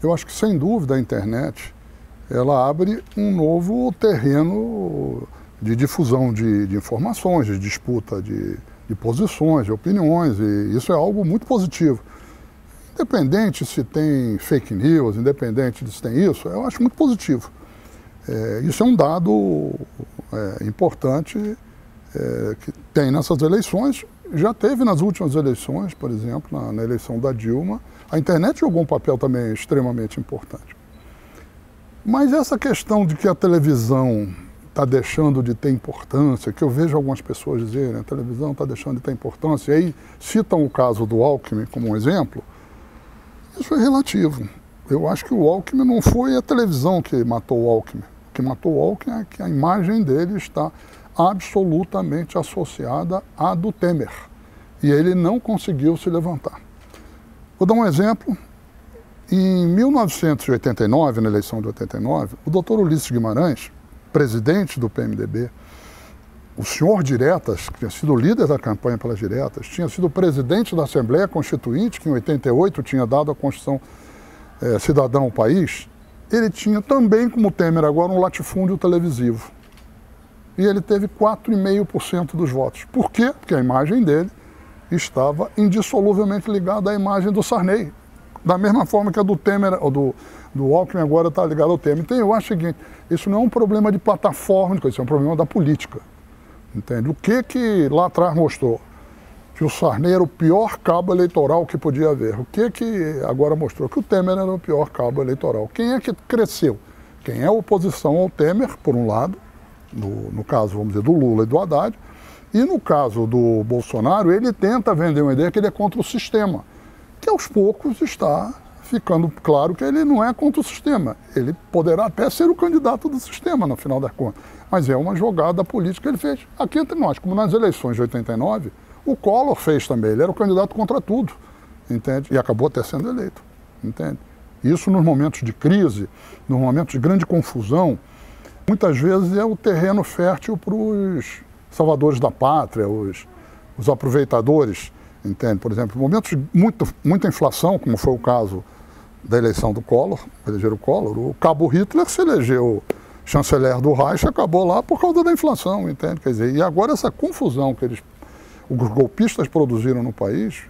Eu acho que, sem dúvida, a internet ela abre um novo terreno de difusão de informações, de disputa de posições, de opiniões, e isso é algo muito positivo. Independente se tem fake news, independente de se tem isso, eu acho muito positivo. Isso é um dado importante que tem nessas eleições. Já teve nas últimas eleições, por exemplo, na eleição da Dilma. A internet jogou um papel também extremamente importante. Mas essa questão de que a televisão está deixando de ter importância, que eu vejo algumas pessoas dizerem, a televisão está deixando de ter importância, e aí citam o caso do Alckmin como um exemplo, isso é relativo. Eu acho que o Alckmin não foi a televisão que matou o Alckmin. O que matou o Alckmin é que a imagem dele está absolutamente associada à do Temer. E ele não conseguiu se levantar. Vou dar um exemplo. Em 1989, na eleição de 89, o doutor Ulisses Guimarães, presidente do PMDB, o senhor Diretas, que tinha sido líder da campanha pelas diretas, tinha sido presidente da Assembleia Constituinte, que em 88 tinha dado a Constituição Cidadã ao país, ele tinha também, como o Temer agora, um latifúndio televisivo. E ele teve 4,5% dos votos. Por quê? Porque a imagem dele estava indissoluvelmente ligada à imagem do Sarney. Da mesma forma que a do Temer, do Alckmin agora está ligada ao Temer. Então eu acho o seguinte, isso não é um problema de plataforma, isso é um problema da política. Entende? O que lá atrás mostrou? Que o Sarney era o pior cabo eleitoral que podia haver. O que agora mostrou? Que o Temer era o pior cabo eleitoral. Quem é que cresceu? Quem é a oposição ao Temer, por um lado, no caso, vamos dizer, do Lula e do Haddad, e no caso do Bolsonaro, ele tenta vender uma ideia que ele é contra o sistema, que aos poucos está ficando claro que ele não é contra o sistema. Ele poderá até ser o candidato do sistema, no final das contas, mas é uma jogada política que ele fez. Aqui entre nós, como nas eleições de 89, o Collor fez também, ele era o candidato contra tudo, entende? E acabou até sendo eleito, entende? Isso nos momentos de crise, nos momentos de grande confusão, muitas vezes é o terreno fértil para os salvadores da pátria, os aproveitadores, entende? Por exemplo, em momentos de muita inflação, como foi o caso da eleição do Collor, elegeram o Collor, o cabo Hitler se elegeu chanceler do Reich, acabou lá por causa da inflação, entende? Quer dizer, e agora essa confusão que os golpistas produziram no país,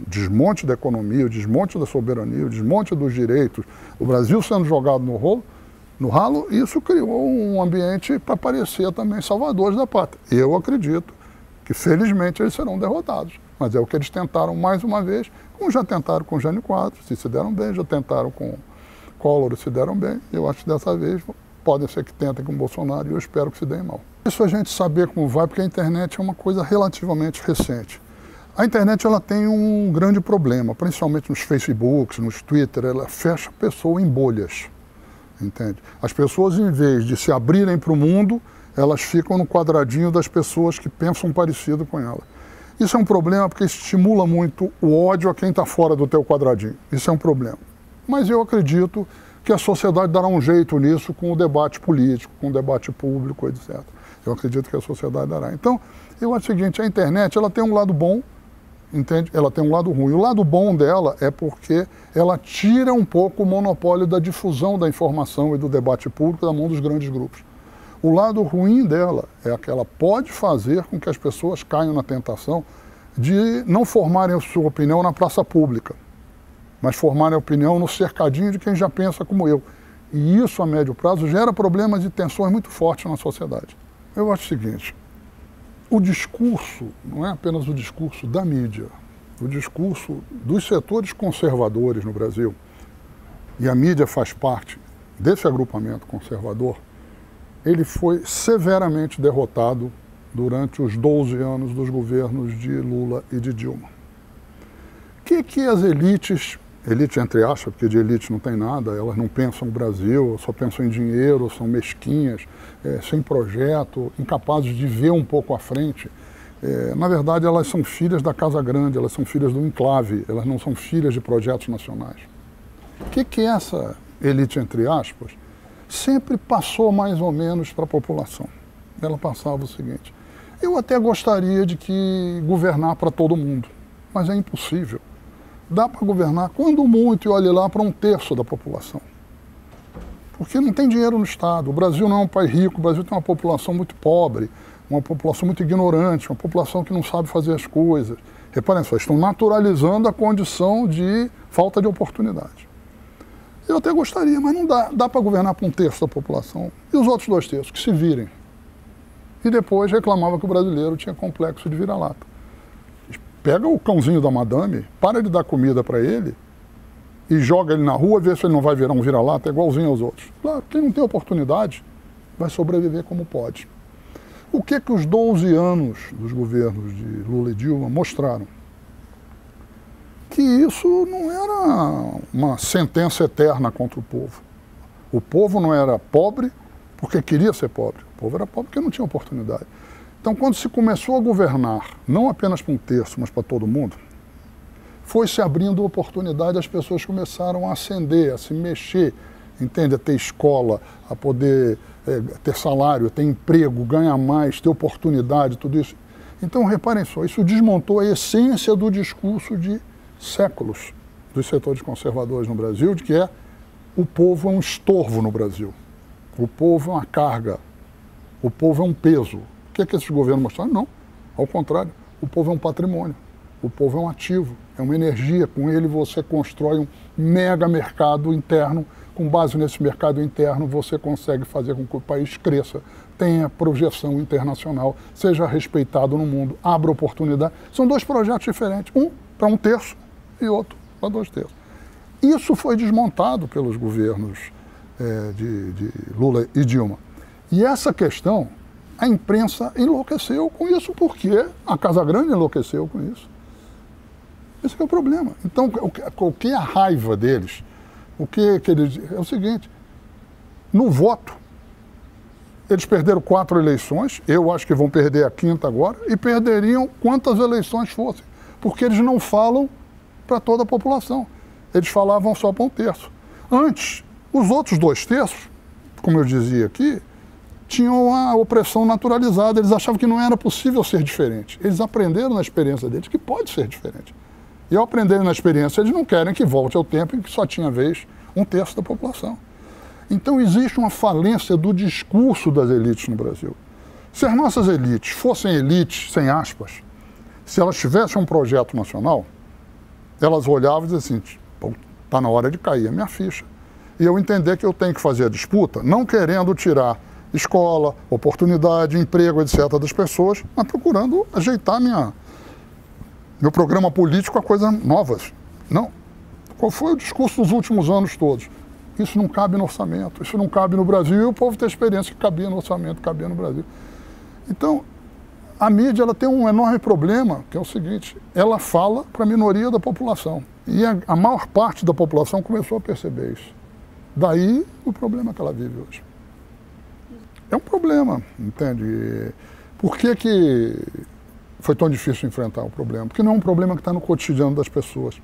desmonte da economia, o desmonte da soberania, o desmonte dos direitos, o Brasil sendo jogado no ralo, isso criou um ambiente para parecer também salvadores da pátria. Eu acredito que, felizmente, eles serão derrotados. Mas é o que eles tentaram mais uma vez, como já tentaram com Jânio Quadros, se deram bem, já tentaram com Collor, se deram bem. Eu acho que dessa vez podem ser que tentem com Bolsonaro e eu espero que se deem mal. Isso a gente saber como vai, porque a internet é uma coisa relativamente recente. A internet ela tem um grande problema, principalmente nos Facebooks, nos Twitter, ela fecha a pessoa em bolhas. Entende? As pessoas, em vez de se abrirem para o mundo, elas ficam no quadradinho das pessoas que pensam parecido com ela. Isso é um problema porque estimula muito o ódio a quem está fora do teu quadradinho. Isso é um problema. Mas eu acredito que a sociedade dará um jeito nisso com o debate político, com o debate público, etc. Eu acredito que a sociedade dará. Então, eu acho o seguinte, a internet ela tem um lado bom, entende? Ela tem um lado ruim. O lado bom dela é porque ela tira um pouco o monopólio da difusão da informação e do debate público da mão dos grandes grupos. O lado ruim dela é que ela pode fazer com que as pessoas caiam na tentação de não formarem a sua opinião na praça pública, mas formarem a opinião no cercadinho de quem já pensa como eu. E isso, a médio prazo, gera problemas e tensões muito fortes na sociedade. Eu acho o seguinte, o discurso não é apenas o discurso da mídia, o discurso dos setores conservadores no Brasil, e a mídia faz parte desse agrupamento conservador, ele foi severamente derrotado durante os 12 anos dos governos de Lula e de Dilma. O que as elites, elite entre aspas, porque de elite não tem nada, elas não pensam no Brasil, só pensam em dinheiro, são mesquinhas, sem projeto, incapazes de ver um pouco à frente. Na verdade, elas são filhas da Casa Grande, elas são filhas do enclave, elas não são filhas de projetos nacionais. O que essa elite, entre aspas, sempre passou mais ou menos para a população? Ela passava o seguinte, eu até gostaria de governar para todo mundo, mas é impossível. dá para governar, quando muito, e olhe lá, para 1/3 da população. Porque não tem dinheiro no Estado. O Brasil não é um país rico, o Brasil tem uma população muito pobre, uma população muito ignorante, uma população que não sabe fazer as coisas. Reparem só, estão naturalizando a condição de falta de oportunidade. Eu até gostaria, mas não dá. Dá para governar para 1/3 da população. E os outros 2/3, que se virem. E depois reclamava que o brasileiro tinha complexo de vira-lata. Pega o cãozinho da madame, para de dar comida para ele e joga ele na rua, vê se ele não vai virar um vira-lata igualzinho aos outros. Claro, quem não tem oportunidade vai sobreviver como pode. O que os 12 anos dos governos de Lula e Dilma mostraram? Que isso não era uma sentença eterna contra o povo. O povo não era pobre porque queria ser pobre. O povo era pobre porque não tinha oportunidade. Então, quando se começou a governar, não apenas para 1/3, mas para todo mundo, foi se abrindo oportunidade, as pessoas começaram a ascender, a se mexer, entende? A ter escola, a poder ter salário, ter emprego, ganhar mais, ter oportunidade, tudo isso. Então, reparem só, isso desmontou a essência do discurso de séculos dos setores conservadores no Brasil, de que o povo é um estorvo no Brasil, o povo é uma carga, o povo é um peso. O que esses governos mostraram? Não, ao contrário, o povo é um patrimônio, o povo é um ativo, é uma energia, com ele você constrói um mega mercado interno, com base nesse mercado interno você consegue fazer com que o país cresça, tenha projeção internacional, seja respeitado no mundo, abra oportunidade. São dois projetos diferentes, um para 1/3 e outro para 2/3. Isso foi desmontado pelos governos de Lula e Dilma. E essa questão, a imprensa enlouqueceu com isso, porque a Casa Grande enlouqueceu com isso. Esse é o problema. Então, o que é a raiva deles? O que eles... É o seguinte, no voto, eles perderam 4 eleições, eu acho que vão perder a 5ª agora, e perderiam quantas eleições fossem, porque eles não falam para toda a população. Eles falavam só para 1/3. Antes, os outros 2/3, como eu dizia aqui, tinham a opressão naturalizada, eles achavam que não era possível ser diferente. Eles aprenderam na experiência deles que pode ser diferente. E ao aprenderem na experiência, eles não querem que volte ao tempo em que só tinha vez 1/3 da população. Então existe uma falência do discurso das elites no Brasil. Se as nossas elites fossem elites, sem aspas, se elas tivessem um projeto nacional, elas olhavam e diziam assim, está na hora de cair a minha ficha. E eu entender que eu tenho que fazer a disputa, não querendo tirar escola, oportunidade, emprego, etc. das pessoas, mas procurando ajeitar meu programa político a coisas novas. Não. Qual foi o discurso dos últimos anos todos? Isso não cabe no orçamento, isso não cabe no Brasil, e o povo tem a experiência que cabia no orçamento, cabia no Brasil. Então, a mídia ela tem um enorme problema, que é o seguinte, ela fala para a minoria da população. E a maior parte da população começou a perceber isso. Daí o problema que ela vive hoje. É um problema, entende? Por que foi tão difícil enfrentar o problema? Porque não é um problema que está no cotidiano das pessoas.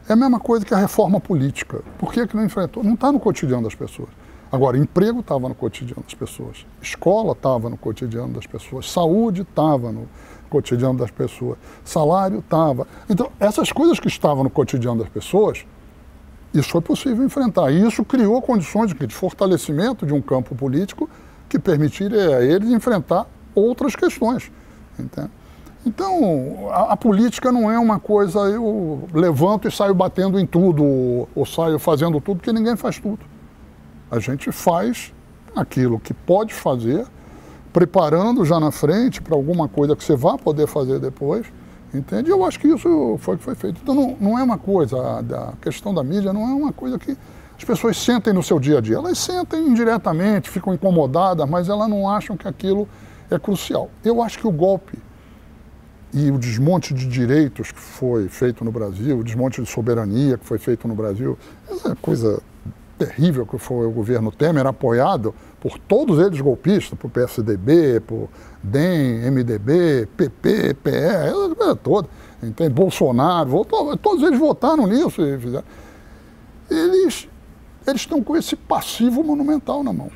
É a mesma coisa que a reforma política. Por que não enfrentou? Não está no cotidiano das pessoas. Agora, emprego estava no cotidiano das pessoas, escola estava no cotidiano das pessoas, saúde estava no cotidiano das pessoas, salário estava. Então, essas coisas que estavam no cotidiano das pessoas, isso foi possível enfrentar. E isso criou condições de fortalecimento de um campo político que permitiria a eles enfrentar outras questões. Entende? Então, a política não é uma coisa, eu levanto e saio batendo em tudo, ou saio fazendo tudo, porque ninguém faz tudo. A gente faz aquilo que pode fazer, preparando já na frente para alguma coisa que você vá poder fazer depois, entende? Eu acho que isso foi o que foi feito. Então, não é uma coisa, a questão da mídia não é uma coisa que as pessoas sentem no seu dia a dia. Elas sentem indiretamente, ficam incomodadas, mas elas não acham que aquilo é crucial. Eu acho que o golpe e o desmonte de direitos que foi feito no Brasil, o desmonte de soberania que foi feito no Brasil, essa coisa terrível que foi o governo Temer, apoiado por todos eles golpistas, por PSDB, por DEM, MDB, PP, PE, toda, entende? Bolsonaro, todos eles votaram nisso e fizeram. Eles estão com esse passivo monumental na mão,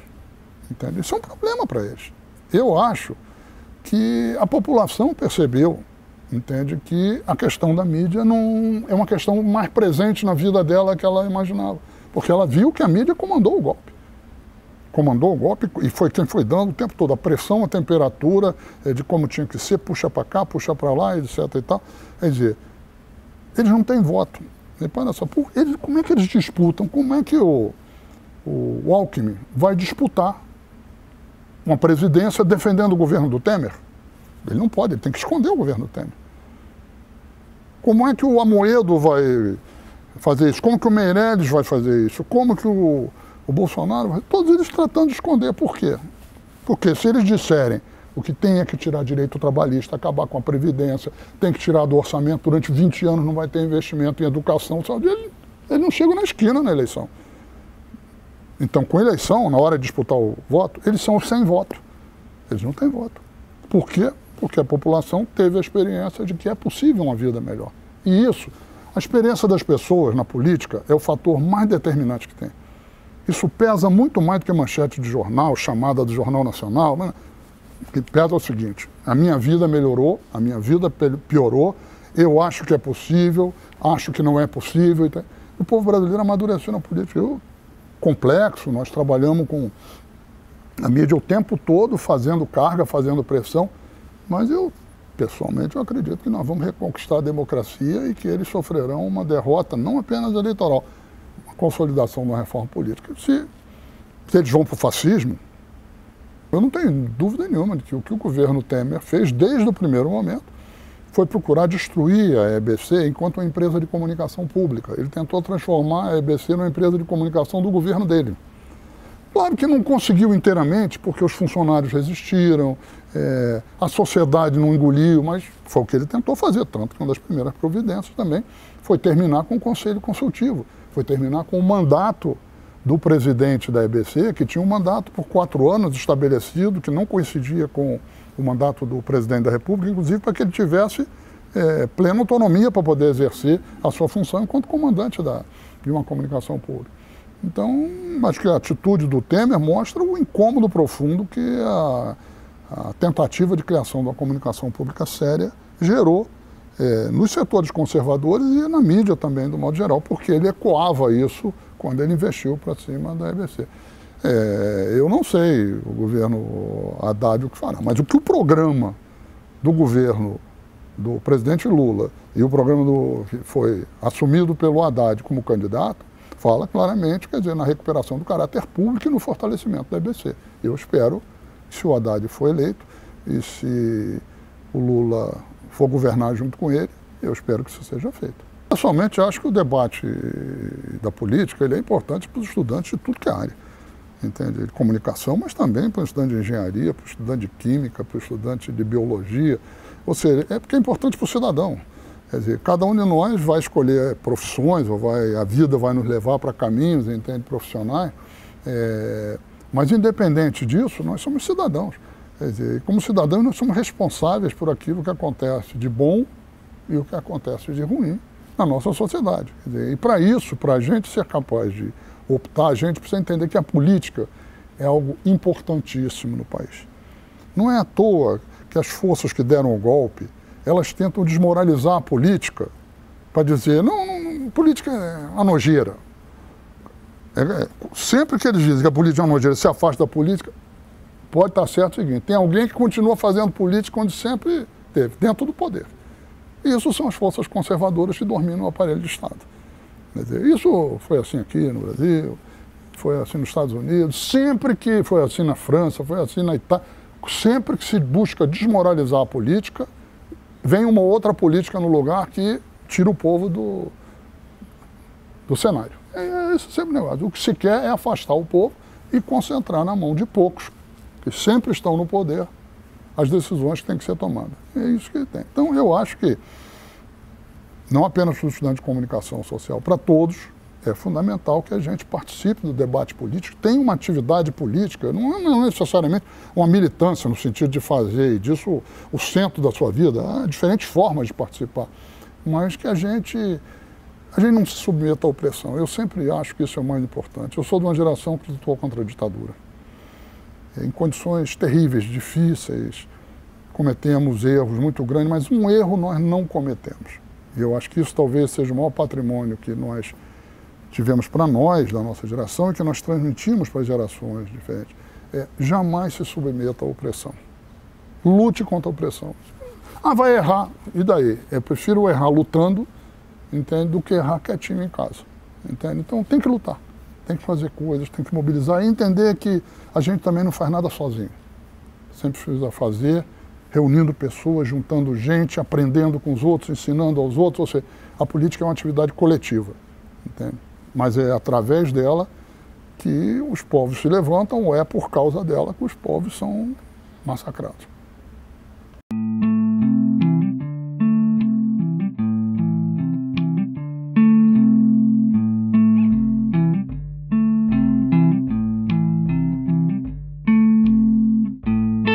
entende? Isso é um problema para eles. Eu acho que a população percebeu entende que a questão da mídia não é uma questão mais presente na vida dela que ela imaginava. Porque ela viu que a mídia comandou o golpe. Comandou o golpe e foi quem foi dando o tempo todo a pressão, a temperatura, de como tinha que ser, puxa para cá, puxa para lá, etc. e tal. Quer dizer, eles não têm voto. Repara só, como é que eles disputam? Como é que o Alckmin vai disputar uma presidência defendendo o governo do Temer? Ele não pode, ele tem que esconder o governo do Temer. Como é que o Amoedo vai fazer isso? Como que o Meirelles vai fazer isso? Como que o Bolsonaro vai... Todos eles tratando de esconder. Por quê? Porque se eles disserem o que tem é que tirar direito trabalhista, acabar com a Previdência, tem que tirar do orçamento, durante 20 anos não vai ter investimento em educação, saúde, ele não chega na esquina na eleição. Então, com a eleição, na hora de disputar o voto, eles são sem voto. Eles não têm voto. Por quê? Porque a população teve a experiência de que é possível uma vida melhor. E isso, a experiência das pessoas na política é o fator mais determinante que tem. Isso pesa muito mais do que manchete de jornal, chamada do Jornal Nacional. Mas o que pesa é o seguinte: a minha vida melhorou, a minha vida piorou, eu acho que é possível, acho que não é possível. O povo brasileiro amadureceu na política. Complexo, nós trabalhamos com a mídia o tempo todo, fazendo carga, fazendo pressão, mas pessoalmente, eu acredito que nós vamos reconquistar a democracia e que eles sofrerão uma derrota, não apenas eleitoral, uma consolidação de uma reforma política. Se eles vão para o fascismo, eu não tenho dúvida nenhuma de que o governo Temer fez desde o primeiro momento foi procurar destruir a EBC enquanto uma empresa de comunicação pública. Ele tentou transformar a EBC numa empresa de comunicação do governo dele. Claro que não conseguiu inteiramente, porque os funcionários resistiram, a sociedade não engoliu, mas foi o que ele tentou fazer, tanto que uma das primeiras providências também foi terminar com o Conselho Consultivo, foi terminar com o mandato do presidente da EBC, que tinha um mandato por 4 anos estabelecido, que não coincidia com o mandato do presidente da República, inclusive para que ele tivesse plena autonomia para poder exercer a sua função enquanto comandante de uma comunicação pública. Então, acho que a atitude do Temer mostra o incômodo profundo que a tentativa de criação de uma comunicação pública séria gerou nos setores conservadores e na mídia também, do modo geral, porque ele ecoava isso quando ele investiu para cima da EBC. Eu não sei o governo Haddad o que fará, mas o que o programa do governo do presidente Lula e o programa que foi assumido pelo Haddad como candidato, fala claramente, quer dizer, na recuperação do caráter público e no fortalecimento da EBC. Eu espero que, se o Haddad for eleito e se o Lula for governar junto com ele, eu espero que isso seja feito. Pessoalmente, acho que o debate da política ele é importante para os estudantes de tudo que é área. Entende? De comunicação, mas também para o estudante de engenharia, para o estudante de química, para o estudante de biologia. Ou seja, porque é importante para o cidadão. Quer dizer, cada um de nós vai escolher profissões, a vida vai nos levar para caminhos, entende, profissionais, mas independente disso, nós somos cidadãos. Quer dizer, como cidadãos, nós somos responsáveis por aquilo que acontece de bom e o que acontece de ruim na nossa sociedade. Quer dizer, e para isso, para a gente ser capaz de optar, a gente precisa entender que a política é algo importantíssimo no país. Não é à toa que as forças que deram o golpe, elas tentam desmoralizar a política para dizer, não, política é uma nojeira. Sempre que eles dizem que a política é uma nojeira, se afasta da política, pode estar certo o seguinte: tem alguém que continua fazendo política onde sempre teve, dentro do poder. E isso são as forças conservadoras que dominam no aparelho de Estado. Quer dizer, isso foi assim aqui no Brasil, foi assim nos Estados Unidos, sempre que foi assim na França, foi assim na Itália, sempre que se busca desmoralizar a política, vem uma outra política no lugar que tira o povo do cenário. É esse sempre o negócio. O que se quer é afastar o povo e concentrar na mão de poucos, que sempre estão no poder, as decisões que têm que ser tomadas. É isso que tem. Então, eu acho que, não apenas para os estudantes de comunicação social, para todos, é fundamental que a gente participe do debate político, tenha uma atividade política, não necessariamente uma militância no sentido de fazer disso o centro da sua vida. Há diferentes formas de participar, mas que a gente não se submeta à opressão. Eu sempre acho que isso é o mais importante. Eu sou de uma geração que lutou contra a ditadura, em condições terríveis, difíceis, cometemos erros muito grandes, mas um erro nós não cometemos. E eu acho que isso talvez seja o maior patrimônio que nós tivemos para nós, da nossa geração, e que nós transmitimos para as gerações diferentes. Jamais se submeta à opressão. Lute contra a opressão. Ah, vai errar, e daí? Eu prefiro errar lutando, entende, do que errar quietinho em casa. Entende? Então tem que lutar, tem que fazer coisas, tem que mobilizar e entender que a gente também não faz nada sozinho. Sempre precisa fazer, reunindo pessoas, juntando gente, aprendendo com os outros, ensinando aos outros. Ou seja, a política é uma atividade coletiva, entende? Mas é através dela que os povos se levantam, ou é por causa dela que os povos são massacrados.